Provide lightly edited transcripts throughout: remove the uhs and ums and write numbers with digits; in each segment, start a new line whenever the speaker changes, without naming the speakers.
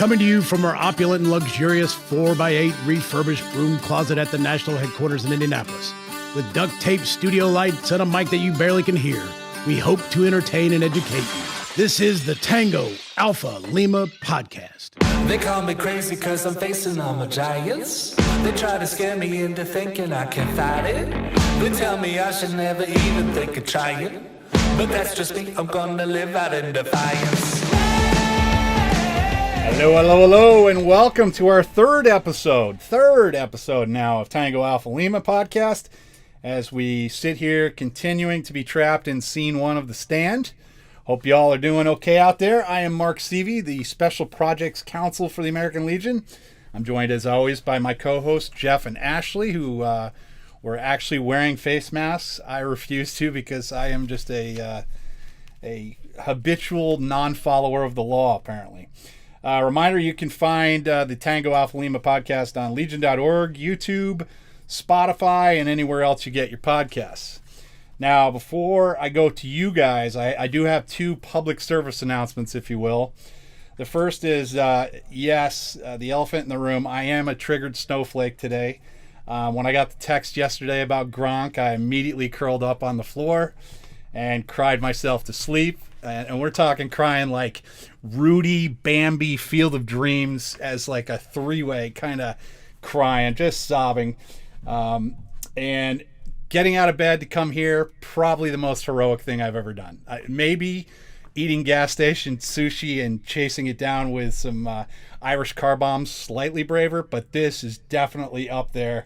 Coming to you from our opulent and luxurious 4x8 refurbished room closet at the national headquarters in Indianapolis. With duct tape studio lights and a mic that you barely can hear, we hope to entertain and educate you. This is the Tango Alpha Lima podcast.
They call me crazy cause I'm facing all my giants. They try to scare me into thinking I can fight it. They tell me I should never even think of trying. But that's just me, I'm gonna live out in defiance.
Hello, and welcome to our third episode now of Tango Alpha Lima podcast, as we sit here continuing to be trapped in scene one of The Stand. Hope y'all are doing okay out there. I am Mark Seavey, the Special Projects Counsel for the American Legion. I'm joined as always by my co-hosts Jeff and Ashley, who were actually wearing face masks. I refuse to because I am just a habitual non-follower of the law, apparently. Reminder, you can find the Tango Alpha Lima podcast on legion.org, YouTube, Spotify, and anywhere else you get your podcasts. Now, before I go to you guys, I do have two public service announcements, if you will. The first is, yes, the elephant in the room. I am a triggered snowflake today. When I got the text yesterday about Gronk, I immediately curled up on the floor and cried myself to sleep. And we're talking crying like Rudy, Bambi, Field of Dreams as like a three-way kind of crying, just sobbing. And getting out of bed to come here, probably the most heroic thing I've ever done. Maybe eating gas station sushi and chasing it down with some Irish car bombs, slightly braver, but this is definitely up there.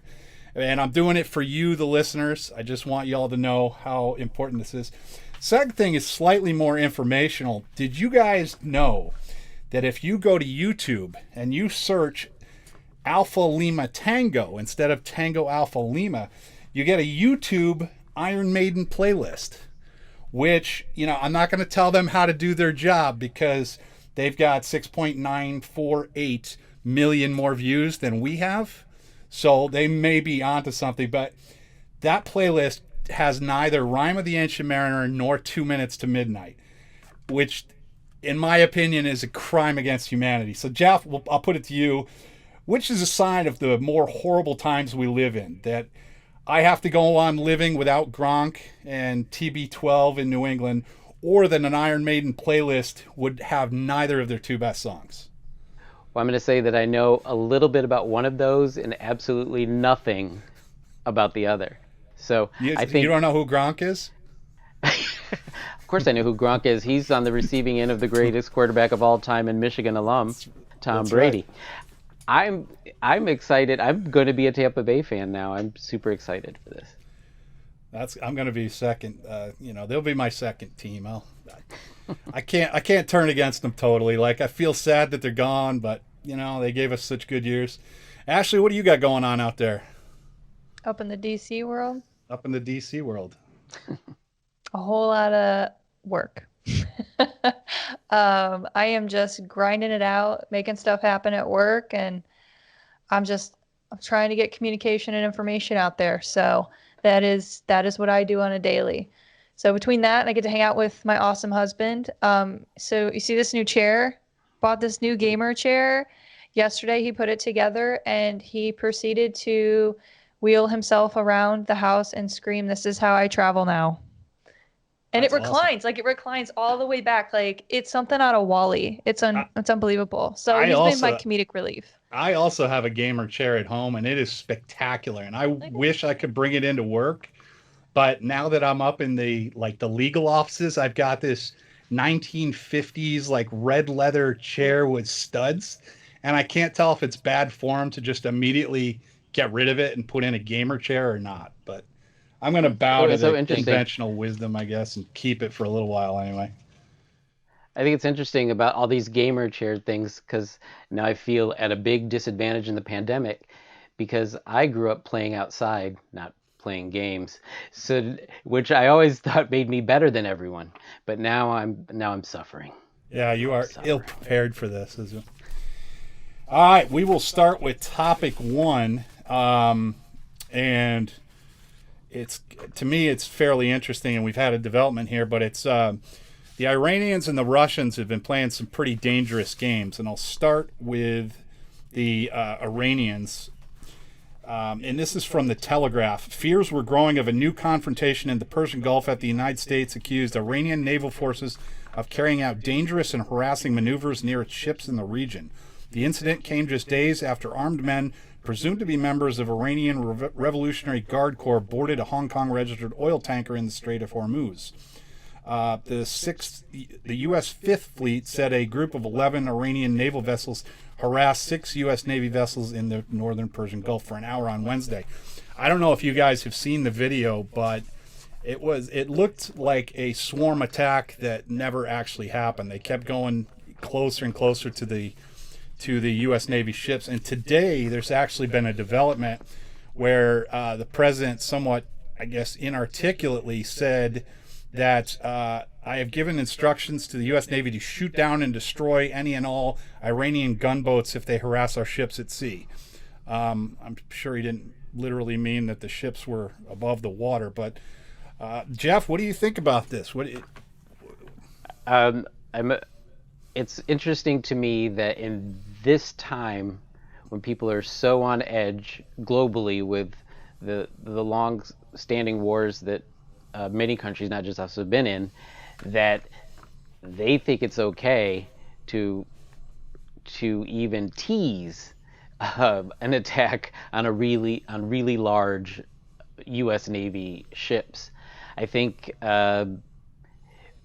And I'm doing it for you, the listeners. I just want you all to know how important this is. Second thing is slightly more informational. Did you guys know that if you go to YouTube and you search Alpha Lima Tango instead of Tango Alpha Lima, you get a YouTube Iron Maiden playlist, which, you know, I'm not going to tell them how to do their job because they've got 6.948 million more views than we have. So they may be onto something, but that playlist has neither Rime of the Ancient Mariner nor 2 Minutes to Midnight, which, in my opinion, is a crime against humanity. So, Jeff, I'll put it to you. Which is a sign of the more horrible times we live in, that I have to go on living without Gronk and TB12 in New England, or that an Iron Maiden playlist would have neither of their two best songs?
Well, I'm going to say that I know a little bit about one of those and absolutely nothing about the other. So I think
you don't know who Gronk is?
Of course I know who Gronk is. He's on the receiving end of the greatest quarterback of all time and Michigan alum, Tom Brady. Right. I'm excited. I'm going to be a Tampa Bay fan now. I'm super excited for this.
I'm going to be second. They'll be my second team. I can't turn against them totally. Like, I feel sad that they're gone, but you know, they gave us such good years. Ashley, what do you got going on out there?
Up in the DC world?
Up in the DC world.
A whole lot of work. I am just grinding it out, making stuff happen at work, and I'm trying to get communication and information out there. So that is what I do on a daily. So between that and I get to hang out with my awesome husband. So you see this new chair? Bought this new gamer chair. Yesterday he put it together and he proceeded to wheel himself around the house and scream, "This is how I travel now." And That's it reclines, awesome. Like it reclines all the way back. Like it's something out of WALL-E. It's unbelievable. So he's been my comedic relief.
I also have a gamer chair at home and it is spectacular. And I wish I could bring it into work. But now that I'm up in the legal offices, I've got this 1950s like red leather chair with studs. And I can't tell if it's bad form to just immediately get rid of it and put in a gamer chair or not. But I'm going to bow to the conventional wisdom, I guess, and keep it for a little while anyway.
I think it's interesting about all these gamer chair things because now I feel at a big disadvantage in the pandemic because I grew up playing outside, not playing games, so which I always thought made me better than everyone. But now I'm suffering.
Yeah, you are ill prepared for this, isn't it? All right, we will start with topic one, and to me it's fairly interesting, and we've had a development here, but it's the Iranians and the Russians have been playing some pretty dangerous games, and I'll start with the Iranians. And this is from the Telegraph. Fears were growing of a new confrontation in the Persian Gulf after the United States accused Iranian naval forces of carrying out dangerous and harassing maneuvers near its ships in the region. The incident came just days after armed men, presumed to be members of Iranian Revolutionary Guard Corps, boarded a Hong Kong-registered oil tanker in the Strait of Hormuz. The U.S. Fifth Fleet said a group of 11 Iranian naval vessels harassed 6 U.S. Navy vessels in the northern Persian Gulf for an hour on Wednesday. I don't know if you guys have seen the video, but it looked like a swarm attack that never actually happened. They kept going closer and closer to the U.S. Navy ships. And today there's actually been a development where the president somewhat, I guess, inarticulately said that I have given instructions to the U.S. Navy to shoot down and destroy any and all Iranian gunboats if they harass our ships at sea. I'm sure he didn't literally mean that the ships were above the water, but Jeff, what do you think about this?
It's interesting to me that in this time, when people are so on edge globally with the long-standing wars that many countries, not just us, have been in, that they think it's okay to even tease an attack on really large U.S. Navy ships. I think, but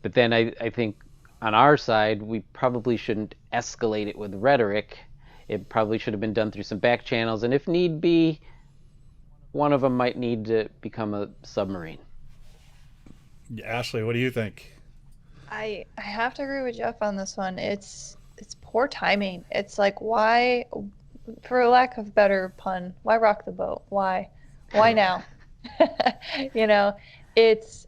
then I think on our side, we probably shouldn't escalate it with rhetoric. It probably should have been done through some back channels, and if need be, one of them might need to become a submarine.
Ashley, what do you think?
I have to agree with Jeff on this one. It's poor timing. It's like, why, for lack of better pun, why rock the boat? Why now? It's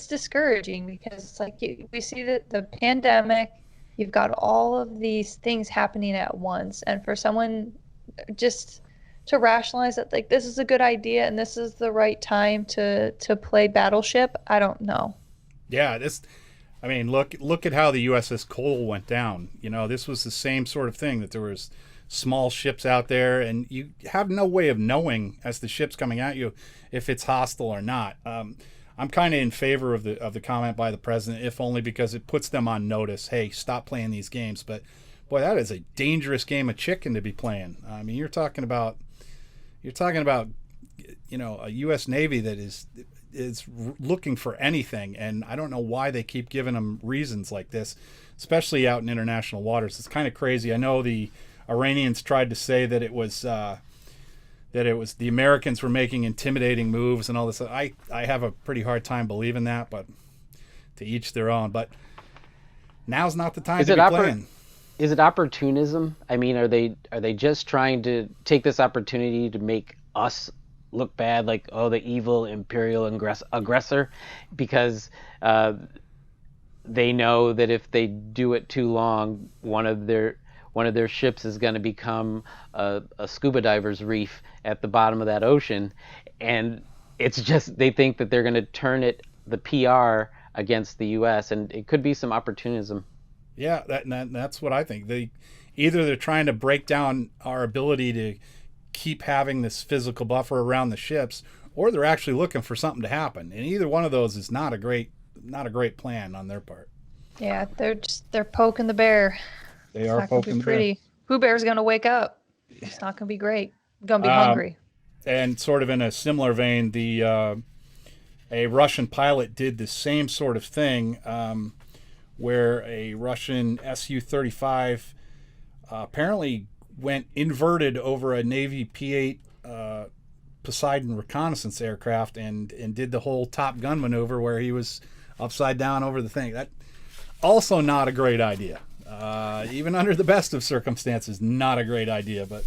discouraging because it's like we see that the pandemic, you've got all of these things happening at once, and for someone just to rationalize that like this is a good idea and this is the right time to play Battleship, I don't know.
Yeah, look at how the USS Cole went down. This was the same sort of thing, that there was small ships out there, and you have no way of knowing as the ship's coming at you if it's hostile or not. I'm kind of in favor of the comment by the president, if only because it puts them on notice. Hey, stop playing these games. But boy, that is a dangerous game of chicken to be playing. I mean, you're talking about a U.S. Navy that is looking for anything, and I don't know why they keep giving them reasons like this, especially out in international waters. It's kind of crazy. I know the Iranians tried to say that it was the Americans were making intimidating moves and all this. I have a pretty hard time believing that, but to each their own. But now's not the time to be playing.
Is it opportunism? I mean, are they just trying to take this opportunity to make us look bad, like, oh, the evil imperial aggressor, because they know that if they do it too long, one of their ships is going to become a scuba diver's reef at the bottom of that ocean, and it's just they think that they're going to turn the PR against the U.S. and it could be some opportunism.
Yeah, that's what I think. They're trying to break down our ability to keep having this physical buffer around the ships, or they're actually looking for something to happen. And either one of those is not a great plan on their part.
Yeah, they're poking the bear.
They are poking the bear.
Pooh Bear's gonna wake up. It's not gonna be great. Gonna be hungry.
And sort of in a similar vein, a Russian pilot did the same sort of thing, where a Russian Su-35 apparently went inverted over a Navy P-8 Poseidon reconnaissance aircraft and did the whole Top Gun maneuver where he was upside down over the thing. That also not a great idea. Even under the best of circumstances, not a great idea, but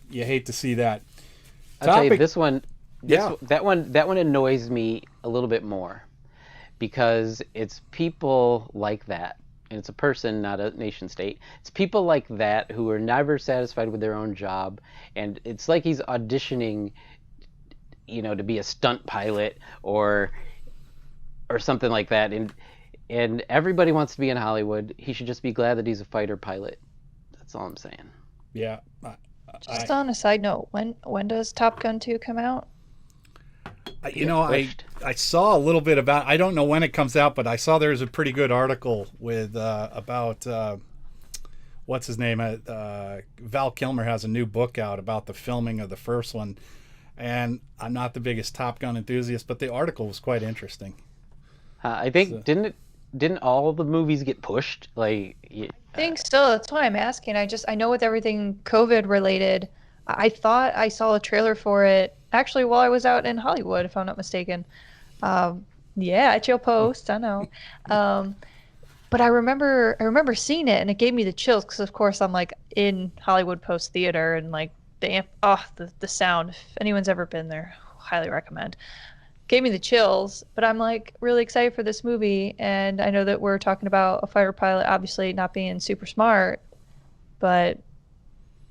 you hate to see that.
I'll tell you, this one, that one annoys me a little bit more, because it's people like that, and it's a person, not a nation state. It's people like that who are never satisfied with their own job, and it's like he's auditioning, to be a stunt pilot, or or something like that. And everybody wants to be in Hollywood. He should just be glad that he's a fighter pilot. That's all I'm saying.
Yeah.
Just on a side note, when does Top Gun 2 come out?
I saw a little bit about. I don't know when it comes out, but I saw there's a pretty good article with about what's his name. Val Kilmer has a new book out about the filming of the first one, and I'm not the biggest Top Gun enthusiast, but the article was quite interesting.
I think didn't all the movies get pushed? Like,
I think so. That's why I'm asking. I know with everything COVID related, I thought I saw a trailer for it actually while I was out in Hollywood, if I'm not mistaken. Yeah, at your post, I know. But I remember seeing it, and it gave me the chills because, of course, I'm like in Hollywood Post Theater, and like the sound. If anyone's ever been there, highly recommend. Gave me the chills, but I'm like really excited for this movie, and I know that we're talking about a fighter pilot obviously not being super smart, but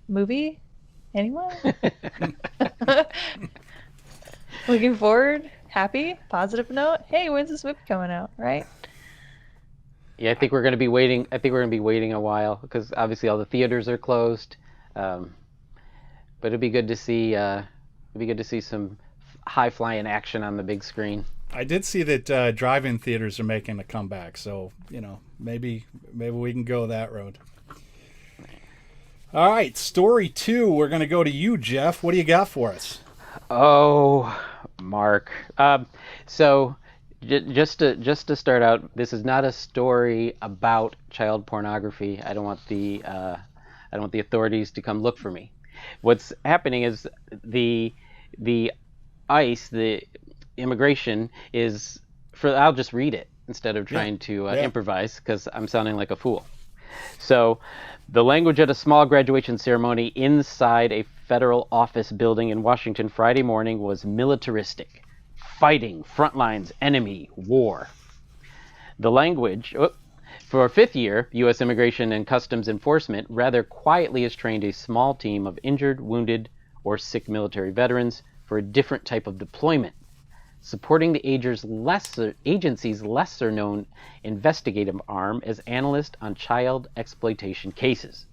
movie? Anyone? Looking forward? Happy? Positive note? Hey, when's this movie coming out, right?
Yeah, I think we're going to be waiting. I think we're going to be waiting a while because obviously all the theaters are closed. But it'd be good to see. Some high-flying action on the big screen.
I did see that drive-in theaters are making a comeback, so maybe we can go that road. All right, story 2. We're going to go to you, Jeff. What do you got for us?
Oh, Mark. So just to start out, this is not a story about child pornography. I don't want the authorities to come look for me. What's happening is the ICE, the immigration, is I'll just read it instead of trying to improvise because I'm sounding like a fool. So, the language at a small graduation ceremony inside a federal office building in Washington Friday morning was militaristic. Fighting, front lines, enemy, war. The language, for a 5th year, U.S. Immigration and Customs Enforcement rather quietly has trained a small team of injured, wounded, or sick military veterans for a different type of deployment, supporting the agency's lesser-known investigative arm as analyst on child exploitation cases.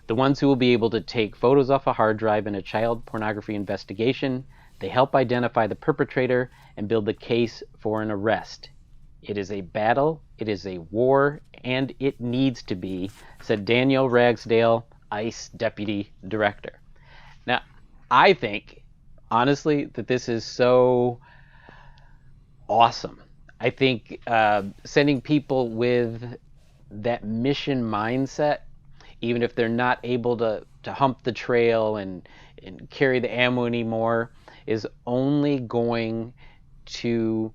The ones who will be able to take photos off a hard drive in a child pornography investigation. They help identify the perpetrator and build the case for an arrest. It is a battle, it is a war, and it needs to be, said Daniel Ragsdale, ICE Deputy Director. Now, I think, honestly, that this is so awesome. I think sending people with that mission mindset, even if they're not able to hump the trail and carry the ammo anymore, is only going to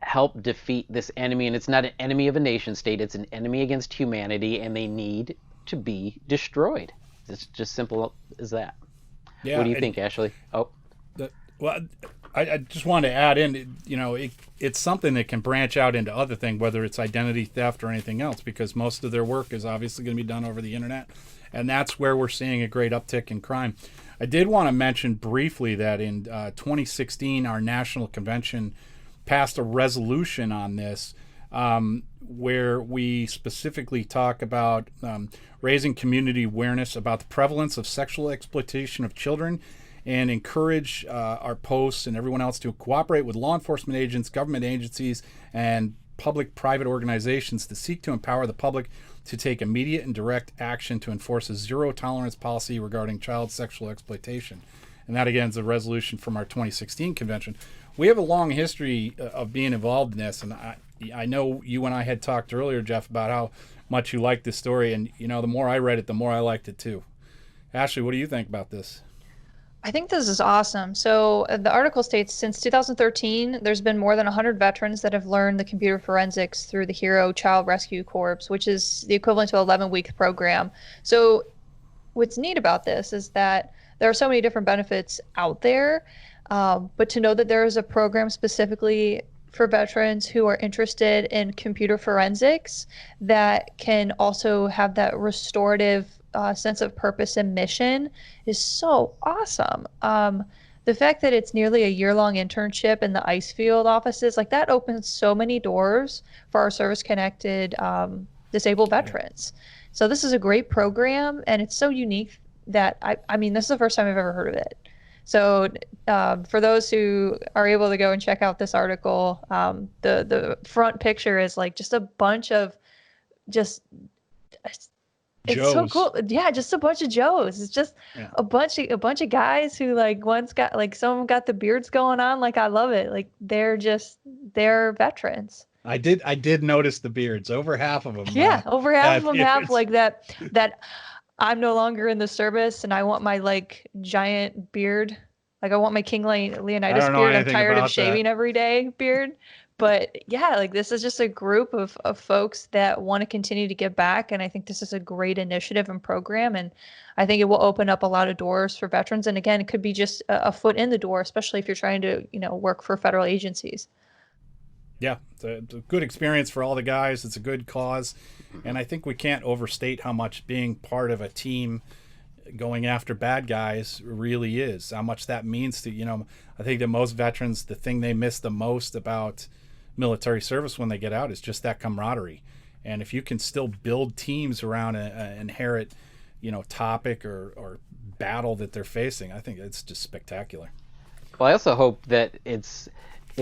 help defeat this enemy. And it's not an enemy of a nation state, it's an enemy against humanity, and they need to be destroyed. It's just simple as that. Yeah, what do you think, Ashley?
I just want to add in, it's something that can branch out into other things, whether it's identity theft or anything else, because most of their work is obviously going to be done over the internet. And that's where we're seeing a great uptick in crime. I did want to mention briefly that in 2016, our national convention passed a resolution on this where we specifically talk about raising community awareness about the prevalence of sexual exploitation of children and encourage our posts and everyone else to cooperate with law enforcement agents, government agencies, and public-private organizations to seek to empower the public to take immediate and direct action to enforce a zero-tolerance policy regarding child sexual exploitation. And that, again, is a resolution from our 2016 convention. We have a long history of being involved in this, and I know you and I had talked earlier, Jeff, about how much you liked this story, and the more I read it, the more I liked it too. Ashley, what do you think about this?
I think this is awesome. So the article states, since 2013, there's been more than 100 veterans that have learned the computer forensics through the Hero Child Rescue Corps, which is the equivalent to an 11-week program. So what's neat about this is that there are so many different benefits out there, but to know that there is a program specifically for veterans who are interested in computer forensics that can also have that restorative sense of purpose and mission is so awesome. the fact that it's nearly a year-long internship in the ice field offices, like that opens so many doors for our service-connected disabled veterans. So this is a great program, and it's so unique that I mean, this is the first time I've ever heard of it. So for those who are able to go and check out this article, the front picture is like just a bunch of just it's
Joes.
so cool. Yeah, just a bunch of Joes. It's just a bunch of guys who like once got like some of them got the beards going on. Like I love it. Like they're veterans.
I did notice the beards. Over half of them.
Yeah, over half of them
beards.
have like that I'm no longer in the service and I want my like giant beard. Like I want my King Leonidas beard. I'm tired of shaving every day beard. But yeah, like this is just a group of folks that want to continue to give back. And I think this is a great initiative and program. And I think it will open up a lot of doors for veterans. And again, it could be just a foot in the door, especially if you're trying to, work for federal agencies.
Yeah, it's a good experience for all the guys. It's a good cause. And I think we can't overstate how much being part of a team going after bad guys really is, how much that means to, I think that most veterans, the thing they miss the most about military service when they get out is just that camaraderie. And if you can still build teams around an inherent, topic or battle that they're facing, I think it's just spectacular.
Well, I also hope that it's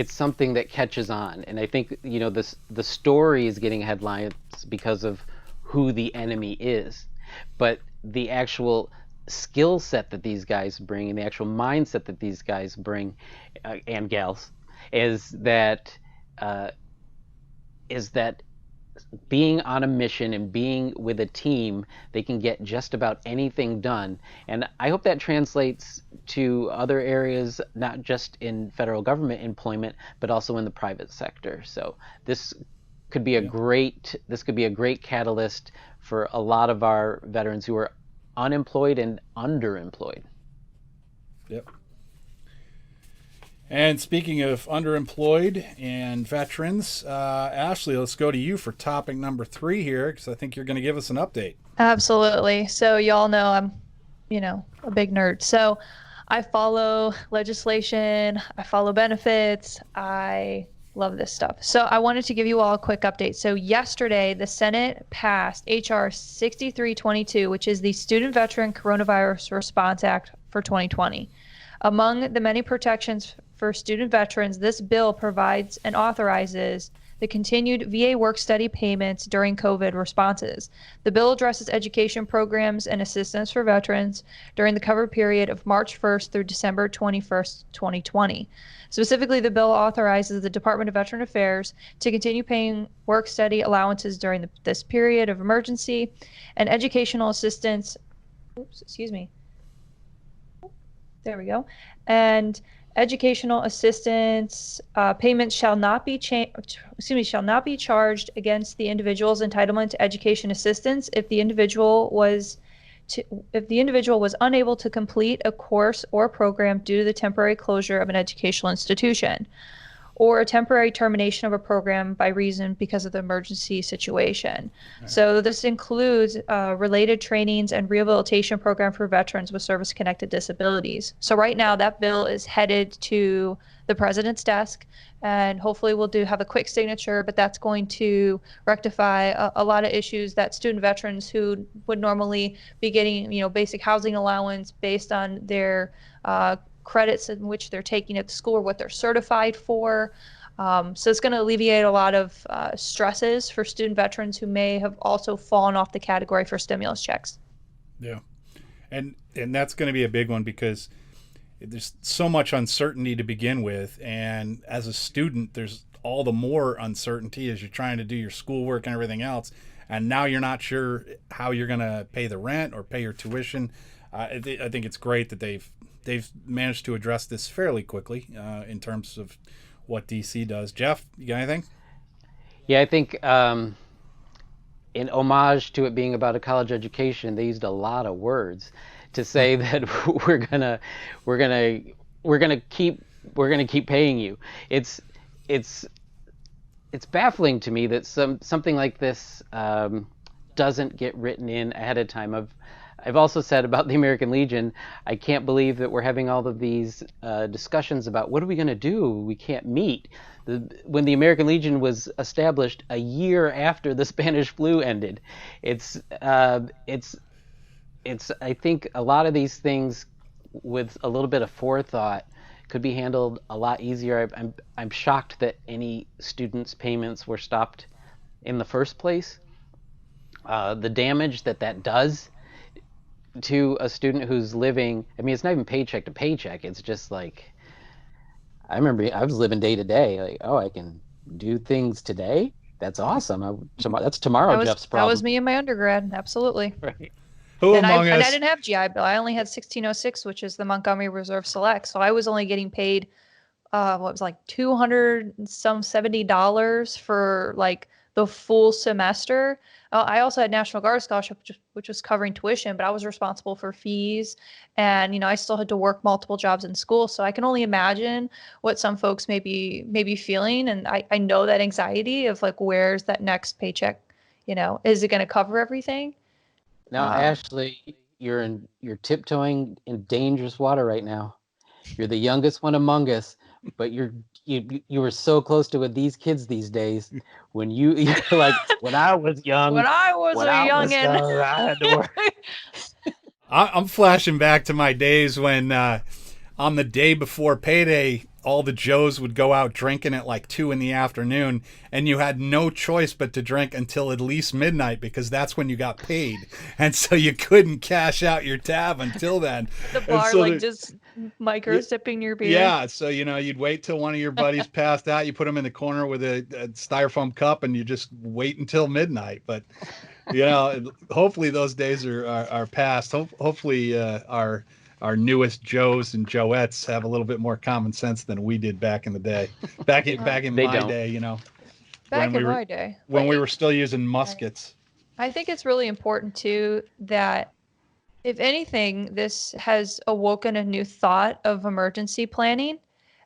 something that catches on. And I think, the story is getting headlines because of who the enemy is. But the actual skill set that these guys bring and the actual mindset that these guys bring and gals is that being on a mission and being with a team, they can get just about anything done. And I hope that translates to other areas, not just in federal government employment, but also in the private sector. So this could be a great catalyst for a lot of our veterans who are unemployed and underemployed.
Yep. And speaking of underemployed and veterans, Ashley, let's go to you for topic number 3 here, because I think you're going to give us an update.
Absolutely. So y'all know I'm, a big nerd. So I follow legislation, I follow benefits, I love this stuff. So I wanted to give you all a quick update. So yesterday, the Senate passed H.R. 6322, which is the Student Veteran Coronavirus Response Act for 2020. Among the many protections for student veterans, this bill provides and authorizes the continued VA work-study payments during COVID responses. The bill addresses education programs and assistance for veterans during the covered period of March 1st through December 21st, 2020. Specifically, the bill authorizes the Department of Veteran Affairs to continue paying work-study allowances during this period of emergency and educational assistance. There we go. And educational assistance payments shall not be charged against the individual's entitlement to education assistance if the individual was unable to complete a course or program due to the temporary closure of an educational institution, or a temporary termination of a program by reason because of the emergency situation. Right. So this includes related trainings and rehabilitation program for veterans with service-connected disabilities. So right now that bill is headed to the president's desk, and hopefully we'll have a quick signature, but that's going to rectify a lot of issues that student veterans who would normally be getting, basic housing allowance based on their credits in which they're taking at the school or what they're certified for. So it's going to alleviate a lot of stresses for student veterans who may have also fallen off the category for stimulus checks.
Yeah. And that's going to be a big one because there's so much uncertainty to begin with. And as a student, there's all the more uncertainty as you're trying to do your schoolwork and everything else. And now you're not sure how you're going to pay the rent or pay your tuition. I think it's great that they've managed to address this fairly quickly in terms of what DC does. Jeff, you got anything?
Yeah, I think in homage to it being about a college education, they used a lot of words to say that we're gonna keep paying you. It's baffling to me that something like this doesn't get written in ahead of time. I've also said about the American Legion, I can't believe that we're having all of these discussions about what are we going to do? We can't meet. When the American Legion was established a year after the Spanish flu ended, it's I think a lot of these things with a little bit of forethought could be handled a lot easier. I'm shocked that any students' payments were stopped in the first place. The damage that does to a student who's living, I mean, it's not even paycheck to paycheck. It's just like, I remember I was living day to day. Like, oh, I can do things today. That's awesome. That's tomorrow Jeff's problem.
That was me in my undergrad. Absolutely.
Right.
Who
And
among
I
us?
didn't have GI Bill. I only had 1606, which is the Montgomery Reserve Select. So I was only getting paid, what was like $270 for like the full semester. I also had National Guard scholarship, which was covering tuition, but I was responsible for fees, and I still had to work multiple jobs in school. So I can only imagine what some folks may be feeling, and I know that anxiety of like, where's that next paycheck? Is it going to cover everything?
Now, Ashley, you're tiptoeing in dangerous water right now. You're the youngest one among us, but you were so close to what these kids these days. You're like, when I was young,
When I was a youngin'.
I had to work.
I'm flashing back to my days when on the day before payday, all the Joes would go out drinking at like 2 p.m, and you had no choice but to drink until at least midnight because that's when you got paid. And so you couldn't cash out your tab until then.
The bar, so just micro sipping your beer.
Yeah, so you'd wait till one of your buddies passed out, you put him in the corner with a styrofoam cup, and you just wait until midnight. But hopefully those days are past. Hopefully our newest Joes and Joettes have a little bit more common sense than we did back in the day. Back in my day,
Back in my day.
When we were still using muskets.
I think it's really important too that, if anything, this has awoken a new thought of emergency planning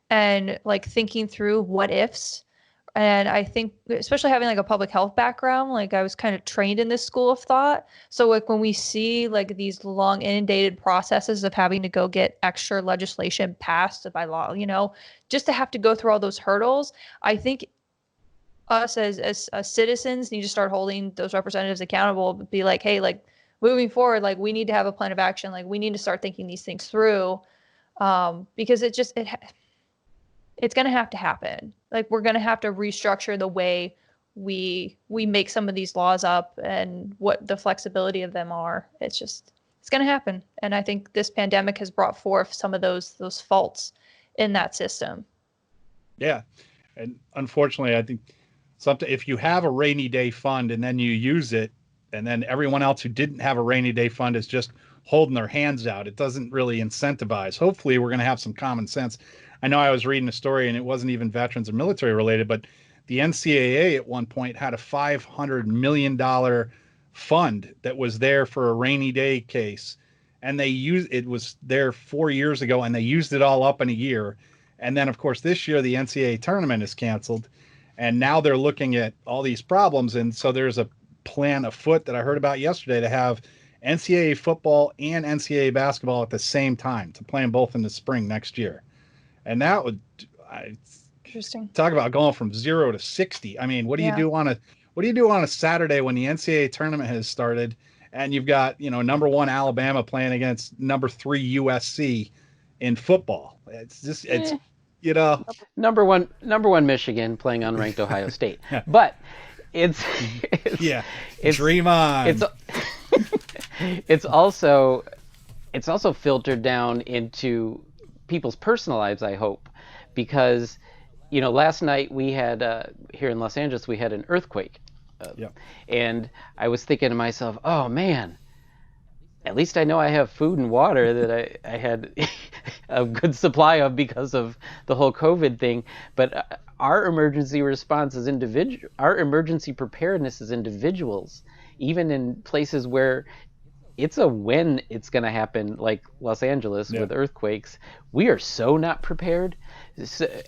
and like thinking through what ifs. And I think, especially having like a public health background, like I was kind of trained in this school of thought. So like when we see like these long inundated processes of having to go get extra legislation passed by law, just to have to go through all those hurdles, I think us as citizens need to start holding those representatives accountable, be like, hey, like moving forward, like we need to have a plan of action. Like we need to start thinking these things through, because it's going to have to happen. Like we're going to have to restructure the way we make some of these laws up and what the flexibility of them are. It's going to happen. And I think this pandemic has brought forth some of those faults in that system.
Yeah. And unfortunately, I think if you have a rainy day fund and then you use it, and then everyone else who didn't have a rainy day fund is just holding their hands out, it doesn't really incentivize. Hopefully we're going to have some common sense. I know I was reading a story, and it wasn't even veterans or military related, but the NCAA at one point had a $500 million fund that was there for a rainy day case. And it was there 4 years ago, and they used it all up in a year. And then, of course, this year, the NCAA tournament is canceled. And now they're looking at all these problems. And so there's a plan afoot that I heard about yesterday to have NCAA football and NCAA basketball at the same time, to play them both in the spring next year. And that would,
interesting.
Talk about going from 0 to 60. I mean, what do you do on a Saturday when the NCAA tournament has started, and you've got number 1 Alabama playing against number 3 USC in football?
number one Michigan playing unranked Ohio State, but it's
dream on.
It's also filtered down into people's personal lives, I hope, because last night we had here in Los Angeles we had an earthquake, and I was thinking to myself, oh man, at least I know I have food and water that I had a good supply of because of the whole COVID thing. But our emergency response as our emergency preparedness as individuals, even in places where it's a when it's going to happen, like Los Angeles with earthquakes, we are so not prepared.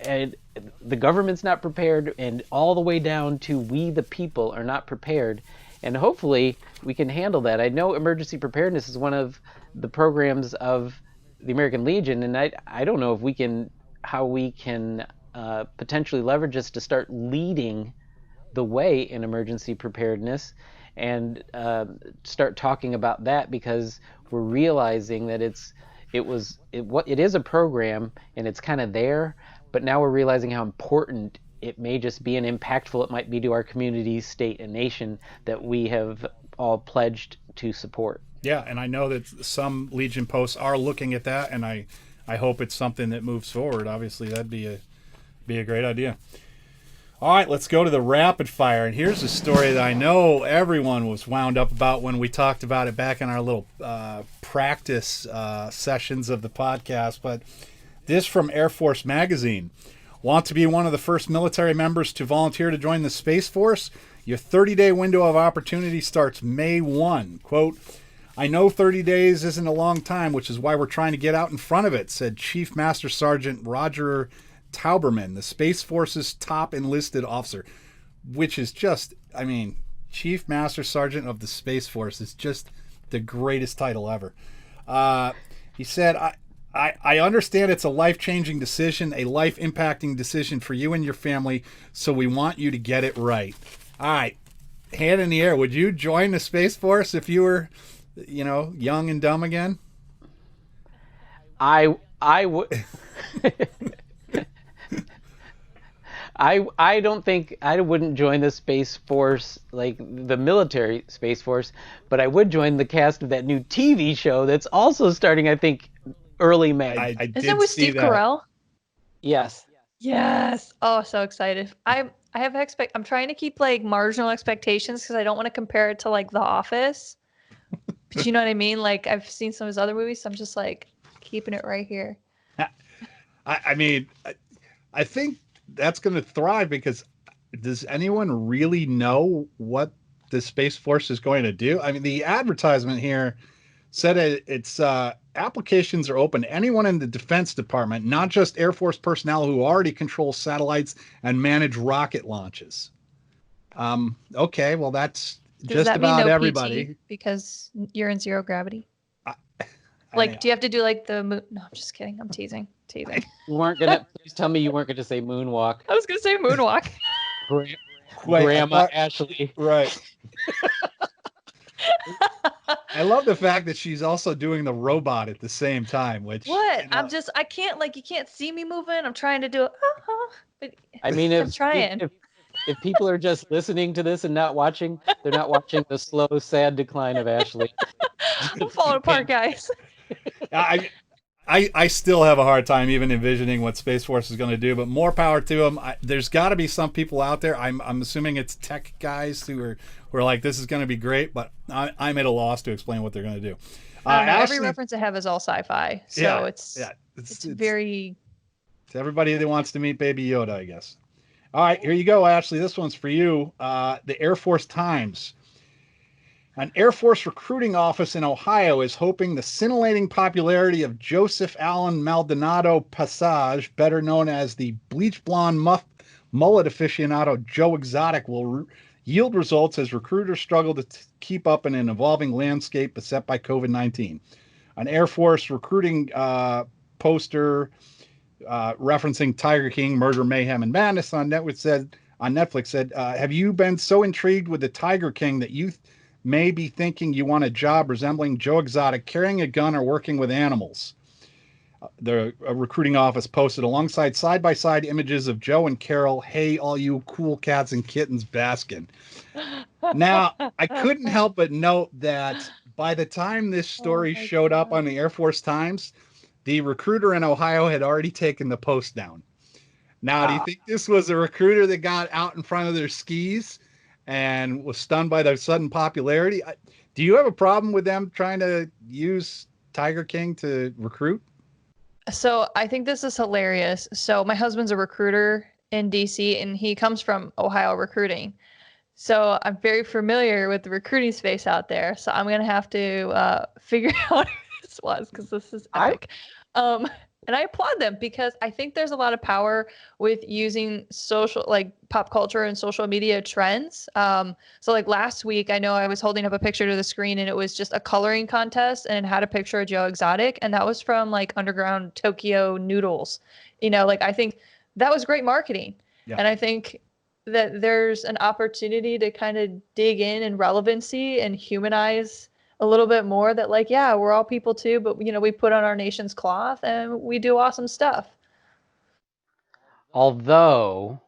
And the government's not prepared, and all the way down to we, the people, are not prepared. and hopefully we can handle that. I know emergency preparedness is one of the programs of the American Legion, and I don't know if how we can potentially leverage this to start leading the way in emergency preparedness, and start talking about that, because we're realizing that it is a program and it's kind of there, but now we're realizing how important it may just be and impactful it might be to our community, state, and nation that we have all pledged to support.
Yeah, and I know that some Legion posts are looking at that, and I hope it's something that moves forward. Obviously, that'd be a great idea. All right, let's go to the rapid fire. And here's a story that I know everyone was wound up about when we talked about it back in our little practice sessions of the podcast. But this from Air Force Magazine. Want to be one of the first military members to volunteer to join the Space Force? Your 30-day window of opportunity starts May 1. Quote, I know 30 days isn't a long time, which is why we're trying to get out in front of it, said Chief Master Sergeant Roger Tauberman, the Space Force's top enlisted officer, which is just, I mean, Chief Master Sergeant of the Space Force is just the greatest title ever. He said, I understand it's a life-changing decision, a life-impacting decision for you and your family, so we want you to get it right. All right, hand in the air. Would you join the Space Force if you were, young and dumb again?
I would. I don't think I wouldn't join the Space Force, like the military Space Force, but I would join the cast of that new TV show that's also starting, I think, early May.
I
Is it with Steve Carell?
Yes.
Yes. Oh, so excited. I'm trying to keep like marginal expectations because I don't want to compare it to like The Office. But you know what I mean? Like I've seen some of his other movies, so I'm just like keeping it right here.
I mean, I think that's going to thrive, because does anyone really know what the Space Force is going to do? I mean, the advertisement here said it's applications are open to anyone in the Defense Department, not just Air Force personnel who already control satellites and manage rocket launches. Okay, well, that's
Does that
about
mean no
everybody.
PT because you're in zero gravity?
Do
you have to do like the moon? No, I'm just kidding. I'm teasing.
You weren't gonna. Please tell me you weren't gonna say moonwalk.
I was gonna say moonwalk.
Grandma Ashley.
Right. I love the fact that she's also doing the robot at the same time, which
what? I can't, you can't see me moving. I'm trying to do it. But
I mean,
I'm trying.
If people are just listening to this and not watching, they're not watching the slow, sad decline of Ashley.
We're falling apart, guys.
I still have a hard time even envisioning what Space Force is going to do, but more power to them. There's got to be some people out there. I'm assuming it's tech guys who are like, this is going to be great, but I'm at a loss to explain what they're going to do.
Every reference I have is all sci-fi, so it's very.
To everybody that wants to meet Baby Yoda, I guess. All right, here you go, Ashley. This one's for you. The Air Force Times. An Air Force recruiting office in Ohio is hoping the scintillating popularity of Joseph Allen Maldonado Passage, better known as the bleach blonde mullet aficionado Joe Exotic, will yield results as recruiters struggle to keep up in an evolving landscape beset by COVID-19. An Air Force recruiting poster referencing Tiger King, Murder, Mayhem, and Madness on Netflix said, have you been so intrigued with the Tiger King that you may be thinking you want a job resembling Joe Exotic, carrying a gun or working with animals? The recruiting office posted alongside side-by-side images of Joe and Carol, hey, all you cool cats and kittens basking. Now, I couldn't help but note that by the time this story showed up on the Air Force Times, the recruiter in Ohio had already taken the post down. Now, do you think this was a recruiter that got out in front of their skis and was stunned by the sudden popularity? Do you have a problem with them trying to use Tiger King to recruit?
So I think this is hilarious. So my husband's a recruiter in DC and he comes from Ohio recruiting. So I'm very familiar with the recruiting space out there. So I'm going to have to figure out who this was because this is epic. And I applaud them because I think there's a lot of power with using social, like pop culture and social media trends. So like last week, I know I was holding up a picture to the screen and it was just a coloring contest and it had a picture of Joe Exotic. And that was from like Underground Tokyo Noodles. Like I think that was great marketing.
Yeah.
And I think that there's an opportunity to kind of dig in and relevancy and humanize a little bit more that like, yeah, we're all people too, but we put on our nation's cloth and we do awesome stuff.
Although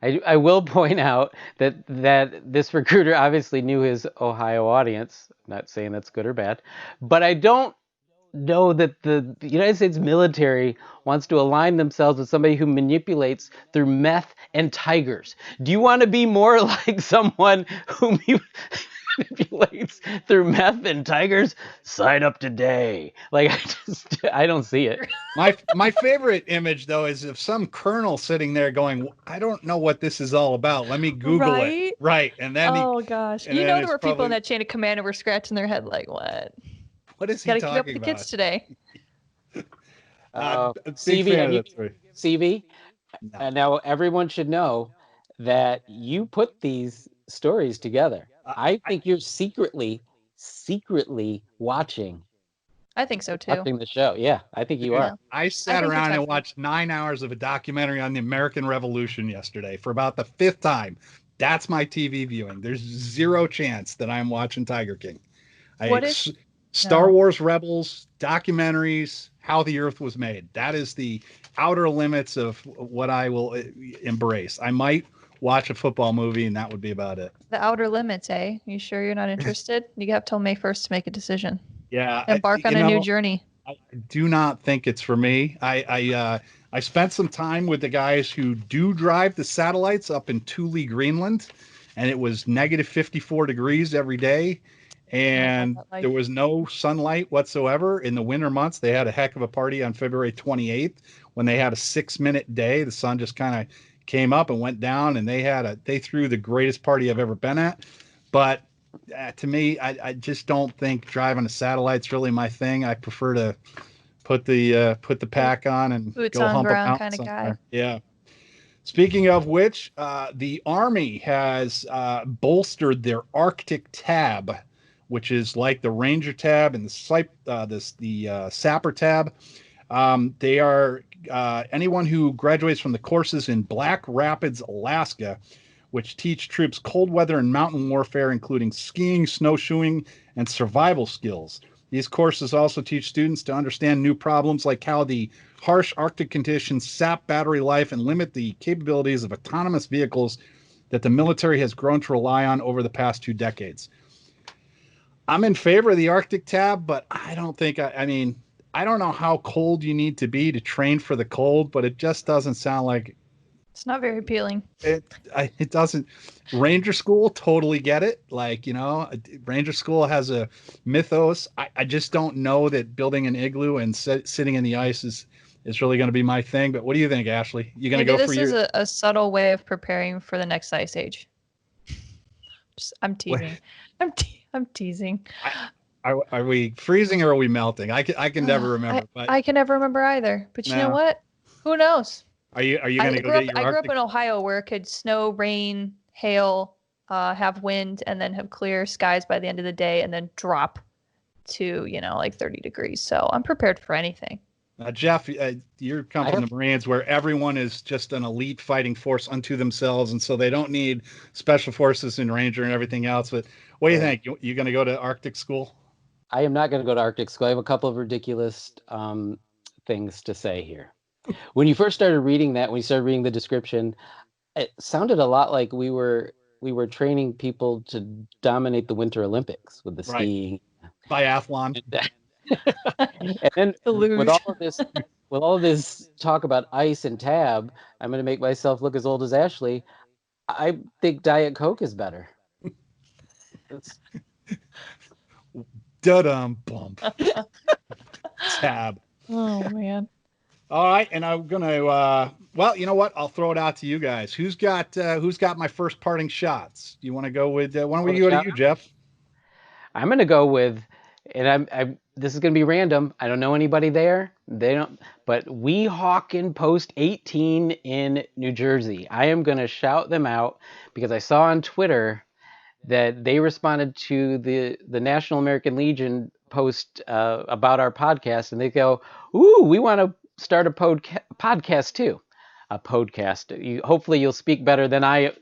I will point out that this recruiter obviously knew his Ohio audience. Not saying that's good or bad, but I don't know that the United States military wants to align themselves with somebody who manipulates through meth and tigers. Do you want to be more like someone who manipulates through meth and tigers? Sign up today. Like I don't see it.
My favorite image though is of some colonel sitting there going, I don't know what this is all about. Let me Google it. Right. And then
gosh. There were people in that chain of command who were scratching their head like,
what is he
Gotta
talking
keep up with
about?
the kids today.
CV.
No.
And now everyone should know that you put these stories together. I think you're secretly watching.
I think so too.
Watching the show. Yeah, I think you are.
I sat around and watched 9 hours of a documentary on the American Revolution yesterday for about the 5th time. That's my TV viewing. There's zero chance that I'm watching Tiger King. Star Wars Rebels, documentaries, how the earth was made. That is the outer limits of what I will embrace. I might watch a football movie and that would be about it.
The outer limits, eh? You sure you're not interested? You have till May 1st to make a decision.
Yeah.
Embark on a new journey.
I do not think it's for me. I spent some time with the guys who do drive the satellites up in Thule, Greenland, and it was negative 54 degrees every day. And there was no sunlight whatsoever in the winter months. They had a heck of a party on February 28th when they had a 6-minute day. The sun just kind of came up and went down, and they threw the greatest party I've ever been at. But to me, I just don't think driving a satellite's really my thing. I prefer to put the pack on and
boots
go
on
hump
ground
out
kind of
somewhere.
guy.
Yeah. Speaking of which, the Army has bolstered their Arctic Tab, which is like the Ranger Tab and the Sapper Tab. They are anyone who graduates from the courses in Black Rapids, Alaska, which teach troops cold weather and mountain warfare, including skiing, snowshoeing, and survival skills. These courses also teach students to understand new problems like how the harsh Arctic conditions sap battery life and limit the capabilities of autonomous vehicles that the military has grown to rely on over the past 2 decades. I'm in favor of the Arctic Tab, but I don't think, I don't know how cold you need to be to train for the cold, but it just doesn't sound like
it's not very appealing.
It doesn't. Ranger School, totally get it. Ranger School has a mythos. I just don't know that building an igloo and sitting in the ice is really going to be my thing. But what do you think, Ashley? You going to go for your?
This is a subtle way of preparing for the next ice age. I'm teasing. I'm teasing.
Are we freezing or are we melting? I can never remember.
I can never remember either. But you know what? Who knows?
Are you going to go get your
I grew up in Ohio where it could snow, rain, hail, have wind, and then have clear skies by the end of the day, and then drop to like 30 degrees. So I'm prepared for anything.
Jeff, you're coming from the Marines where everyone is just an elite fighting force unto themselves, and so they don't need special forces and Ranger and everything else. But what do you think? You going to go to Arctic school?
I am not going to go to Arctic school. I have a couple of ridiculous things to say here. When you first started reading that, when you started reading the description, it sounded a lot like we were training people to dominate the Winter Olympics with the skiing,
biathlon,
and then with all of this talk about ice and tab, I'm going to make myself look as old as Ashley. I think Diet Coke is better.
Da-dum bump. Tab.
Oh man.
All right, and I'm gonna. Well, you know what? I'll throw it out to you guys. Who's got my first parting shots? Do you want to go with? Why don't we go to you, Jeff?
I'm gonna go with and I'm this is going to be random. I don't know anybody there. They don't, but Weehawken Post 18 in New Jersey. I am going to shout them out because I saw on Twitter that they responded to the National American Legion post about our podcast, and they go, "Ooh, we want to start a podcast too." A podcast. Hopefully, you'll speak better than I.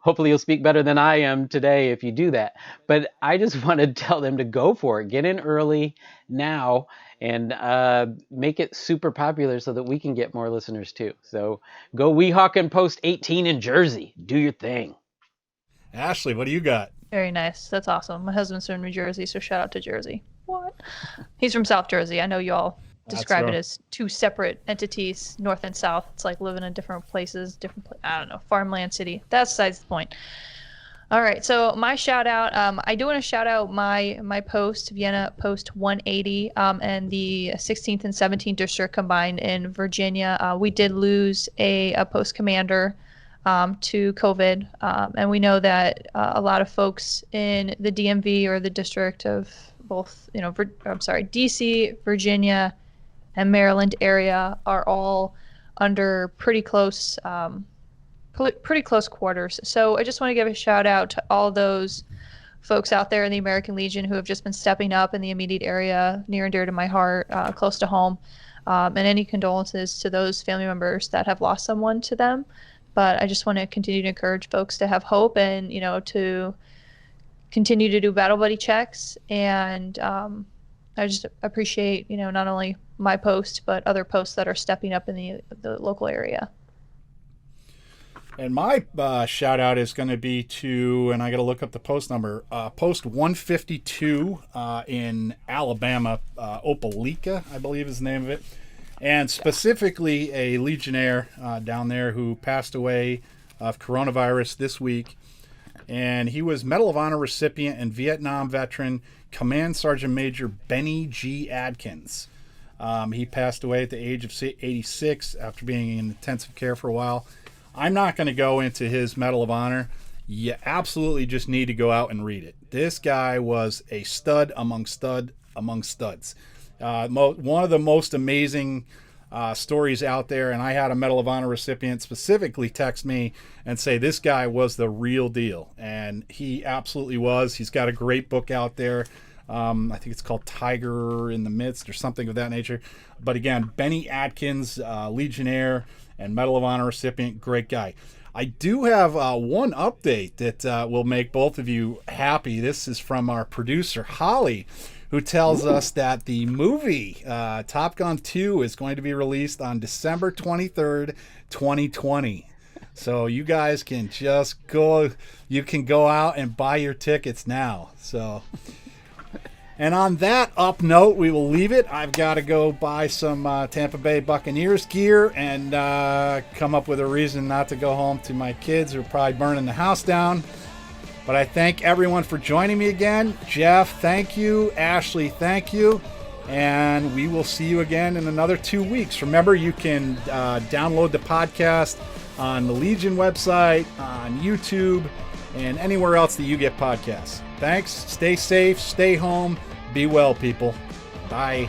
Hopefully, you'll speak better than I am today if you do that. But I just want to tell them to go for it. Get in early now and make it super popular so that we can get more listeners too. So go Weehawken Post 18 in Jersey. Do your thing.
Ashley, what do you got?
Very nice. That's awesome. My husband's from New Jersey, so shout out to Jersey. What? He's from South Jersey. I know y'all describe it as two separate entities, north and south. It's like living in different places, I don't know, farmland, city. That's besides the point. All right, so my shout out, I do want to shout out my post, Vienna Post 180, and the 16th and 17th District combined in Virginia. We did lose a post commander to COVID, and we know that a lot of folks in the DMV or the district of both, DC, Virginia, and Maryland area are all under pretty close quarters. So I just want to give a shout out to all those folks out there in the American Legion who have just been stepping up in the immediate area, near and dear to my heart, close to home, and any condolences to those family members that have lost someone to them. But I just want to continue to encourage folks to have hope and, to continue to do battle buddy checks. And I just appreciate, not only my post, but other posts that are stepping up in the local area.
And my shout out is going to be to, and I got to look up the post number, post 152 in Alabama, Opelika, I believe is the name of it. And specifically a Legionnaire down there who passed away of coronavirus this week. And he was Medal of Honor recipient and Vietnam veteran, Command Sergeant Major Benny G. Adkins. He passed away at the age of 86 after being in intensive care for a while. I'm not going to go into his Medal of Honor. You absolutely just need to go out and read it. This guy was a stud among studs. One of the most amazing stories out there, and I had a Medal of Honor recipient specifically text me and say this guy was the real deal, and he absolutely was. He's got a great book out there. I think it's called Tiger in the Midst or something of that nature. But again, Benny Adkins, Legionnaire and Medal of Honor recipient, great guy. I do have one update that will make both of you happy. This is from our producer, Holly, who tells us that the movie Top Gun 2 is going to be released on December 23rd, 2020. So you guys can just go out and buy your tickets now. So, and on that up note, we will leave it. I've got to go buy some Tampa Bay Buccaneers gear and come up with a reason not to go home to my kids who are probably burning the house down. But I thank everyone for joining me again. Jeff, thank you. Ashley, thank you. And we will see you again in another 2 weeks. Remember, you can download the podcast on the Legion website, on YouTube, and anywhere else that you get podcasts. Thanks. Stay safe. Stay home. Be well, people. Bye.